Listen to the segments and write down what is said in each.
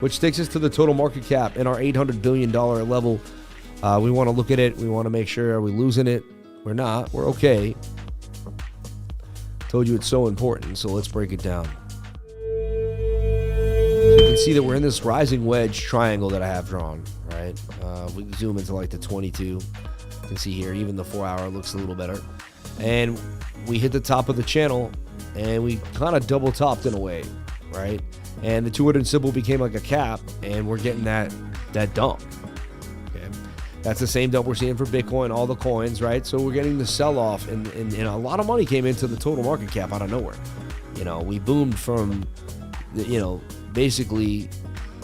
which takes us to the total market cap in our $800 billion level. We want to look at it. We want to make sure, are we losing it? We're not. We're okay. Told you it's so important, so let's break it down. So you can see that we're in this rising wedge triangle that I have drawn, right? We can zoom into like the 22. You can see here, even the 4 hour looks a little better. And we hit the top of the channel, and we kind of double topped in a way, right? And the 200 symbol became like a cap, and we're getting that dump. Okay, that's the same dump we're seeing for Bitcoin, all the coins, right? So we're getting the sell-off, and a lot of money came into the total market cap out of nowhere. You know, we boomed from, basically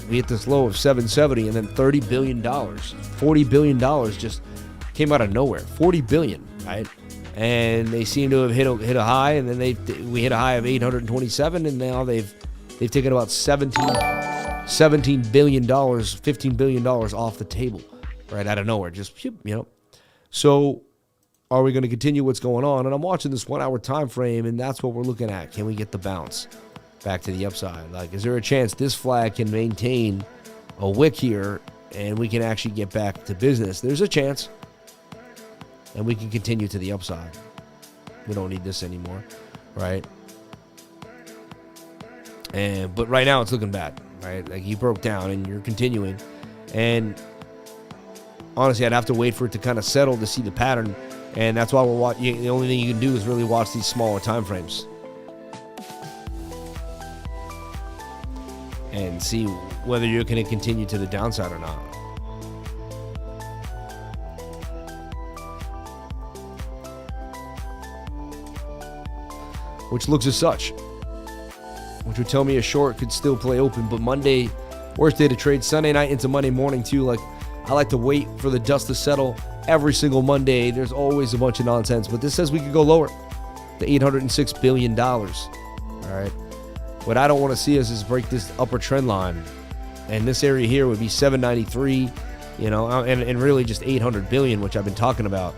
we hit this low of 770, and then $30 billion, $40 billion just came out of nowhere. 40 billion, right? And they seem to have hit a high, and then we hit a high of 827, and now they've taken about $17 billion, $15 billion off the table, right out of nowhere. Just, So are we going to continue what's going on? And I'm watching this 1 hour time frame, and that's what we're looking at. Can we get the bounce back to the upside? Like, is there a chance this flag can maintain a wick here, and we can actually get back to business? There's a chance. And we can continue to the upside. We don't need this anymore, right? But right now it's looking bad, right? Like, you broke down and you're continuing. And honestly, I'd have to wait for it to kind of settle to see the pattern. And that's why we're watching. The only thing you can do is really watch these smaller time frames and see whether you're going to continue to the downside or not. Which looks as such, which would tell me a short could still play open. But Monday, worst day to trade. Sunday night into Monday morning too. Like, I like to wait for the dust to settle every single Monday. There's always a bunch of nonsense, but this says we could go lower, the $806 billion. All right. What I don't want to see us is break this upper trend line, and this area here would be 793, and really just 800 billion, which I've been talking about.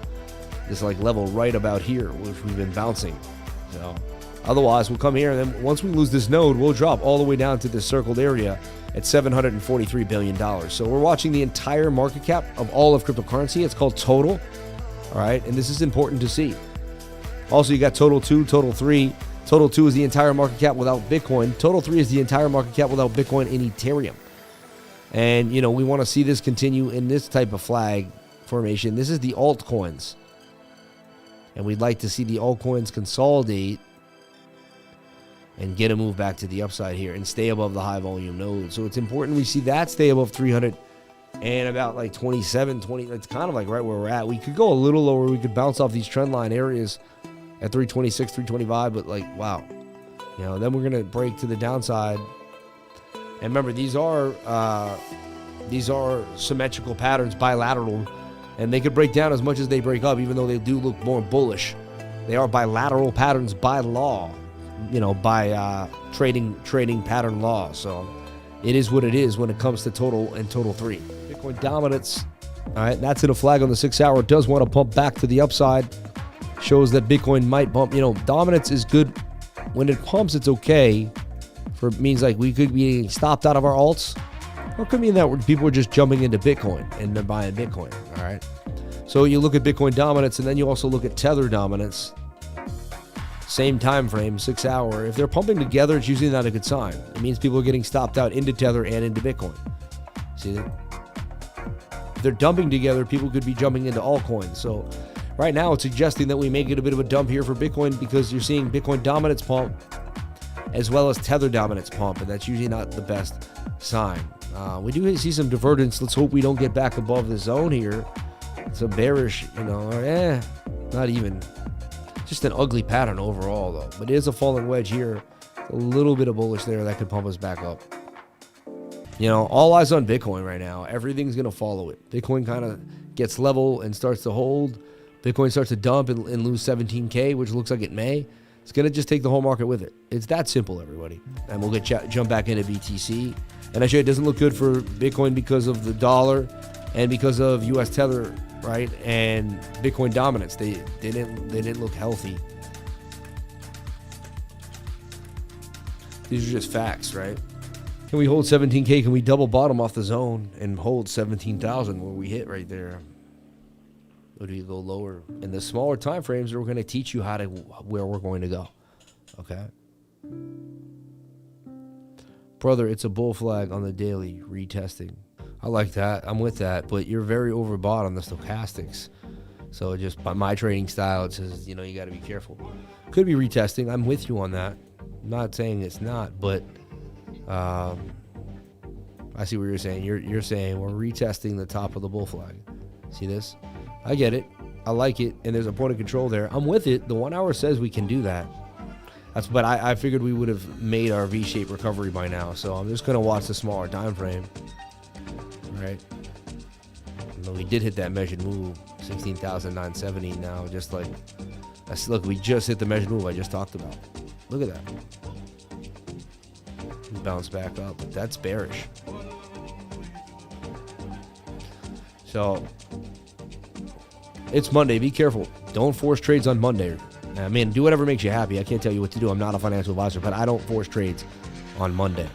This like level right about here, which we've been bouncing. So. Otherwise, we'll come here, and then once we lose this node, we'll drop all the way down to this circled area at $743 billion. So we're watching the entire market cap of all of cryptocurrency. It's called total, all right? And this is important to see. Also, you got total 2, total 3. Total 2 is the entire market cap without Bitcoin. Total 3 is the entire market cap without Bitcoin and Ethereum. And, we want to see this continue in this type of flag formation. This is the altcoins. And we'd like to see the altcoins consolidate and get a move back to the upside here and stay above the high volume node. So it's important we see that stay above 300 and about like 27, 20. That's kind of like right where we're at. We could go a little lower. We could bounce off these trend line areas at 326, 325, but like, wow. Then we're going to break to the downside. And remember, these are symmetrical patterns, bilateral, and they could break down as much as they break up, even though they do look more bullish. They are bilateral patterns by law. By trading pattern law. So it is what it is when it comes to total and total 3. Bitcoin dominance, all right, that's in a flag on the 6 hour. It does want to pump back to the upside. Shows that Bitcoin might bump. Dominance is good. When it pumps, it's okay. It means like we could be stopped out of our alts. Or it could mean that people are just jumping into Bitcoin and they're buying Bitcoin, all right? So you look at Bitcoin dominance, and then you also look at Tether dominance. Same time frame, 6 hour. If they're pumping together, it's usually not a good sign. It means people are getting stopped out into Tether and into Bitcoin. See that? If they're dumping together, people could be jumping into altcoins. So right now, it's suggesting that we may get a bit of a dump here for Bitcoin, because you're seeing Bitcoin dominance pump as well as Tether dominance pump, and that's usually not the best sign. We do see some divergence. Let's hope we don't get back above the zone here. It's a bearish, not even. Just an ugly pattern overall, though. But it is a falling wedge here. A little bit of bullish there that could pump us back up. All eyes on Bitcoin right now. Everything's going to follow it. Bitcoin kind of gets level and starts to hold. Bitcoin starts to dump and lose 17K, which looks like it may. It's going to just take the whole market with it. It's that simple, everybody. And we'll jump back into BTC. And actually, it doesn't look good for Bitcoin because of the dollar and because of US Tether, right? And Bitcoin dominance. They didn't look healthy. These are just facts, right? Can we hold 17K? Can we double bottom off the zone and hold 17,000 where we hit right there? Or do you go lower? In the smaller time frames, we're going to teach you where we're going to go. Okay? Brother, it's a bull flag on the daily retesting. I like that. I'm with that. But you're very overbought on the stochastics. So just by my trading style, it says, you got to be careful. Could be retesting. I'm with you on that. I'm not saying it's not, but I see what you're saying. You're saying we're retesting the top of the bull flag. See this? I get it. I like it. And there's a point of control there. I'm with it. The 1 hour says we can do that. But I figured we would have made our V-shaped recovery by now. So I'm just going to watch the smaller time frame. Right? Though we did hit that measured move, 16,970 now. Just like, look, we just hit the measured move I just talked about. Look at that. We bounced back up. That's bearish. So it's Monday. Be careful. Don't force trades on Monday. I mean, do whatever makes you happy. I can't tell you what to do. I'm not a financial advisor, but I don't force trades on Monday.